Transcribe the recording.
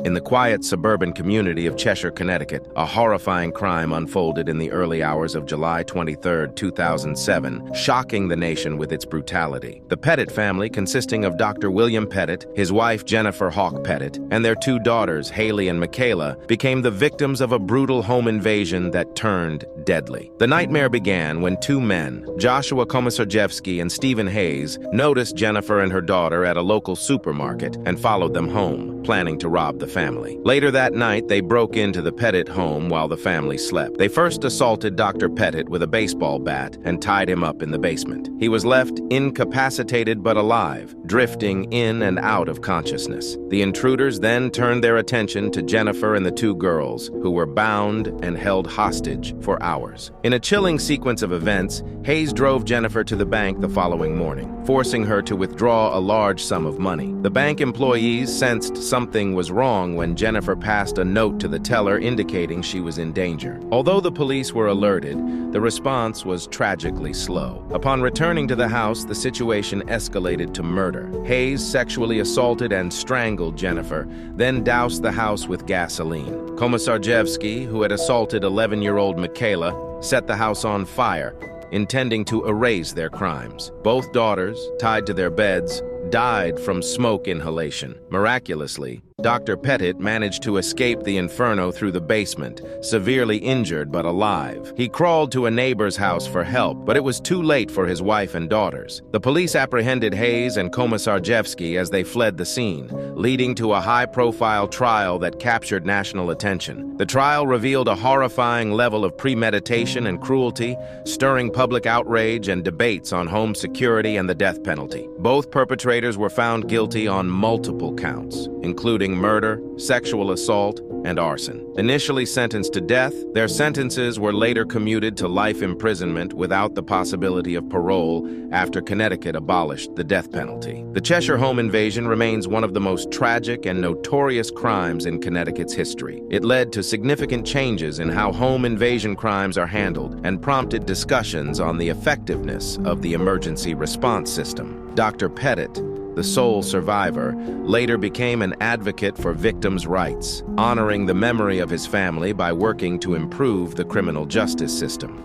In the quiet suburban community of Cheshire, Connecticut, a horrifying crime unfolded in the early hours of July 23, 2007, shocking the nation with its brutality. The Pettit family, consisting of Dr. William Pettit, his wife Jennifer Hawk Pettit, and their two daughters, Haley and Michaela, became the victims of a brutal home invasion that turned deadly. The nightmare began when two men, Joshua Komisarjevsky and Stephen Hayes, noticed Jennifer and her daughter at a local supermarket and followed them home, planning to rob the family. Later that night, they broke into the Pettit home while the family slept. They first assaulted Dr. Pettit with a baseball bat and tied him up in the basement. He was left incapacitated but alive, drifting in and out of consciousness. The intruders then turned their attention to Jennifer and the two girls, who were bound and held hostage for hours. In a chilling sequence of events, Hayes drove Jennifer to the bank the following morning, forcing her to withdraw a large sum of money. The bank employees sensed something was wrong when Jennifer passed a note to the teller indicating she was in danger. Although the police were alerted, the response was tragically slow. Upon returning to the house, the situation escalated to murder. Hayes sexually assaulted and strangled Jennifer, then doused the house with gasoline. Komisarjevsky, who had assaulted 11-year-old Michaela, set the house on fire, intending to erase their crimes. Both daughters, tied to their beds, died from smoke inhalation. Miraculously, Dr. Pettit managed to escape the inferno through the basement, severely injured but alive. He crawled to a neighbor's house for help, but it was too late for his wife and daughters. The police apprehended Hayes and Komisarjevsky as they fled the scene, leading to a high-profile trial that captured national attention. The trial revealed a horrifying level of premeditation and cruelty, stirring public outrage and debates on home security and the death penalty. Both perpetrators were found guilty on multiple counts, including murder, sexual assault, and arson. Initially sentenced to death, their sentences were later commuted to life imprisonment without the possibility of parole after Connecticut abolished the death penalty. The Cheshire home invasion remains one of the most tragic and notorious crimes in Connecticut's history. It led to significant changes in how home invasion crimes are handled and prompted discussions on the effectiveness of the emergency response system. Dr. Pettit, the sole survivor, later became an advocate for victims' rights, honoring the memory of his family by working to improve the criminal justice system.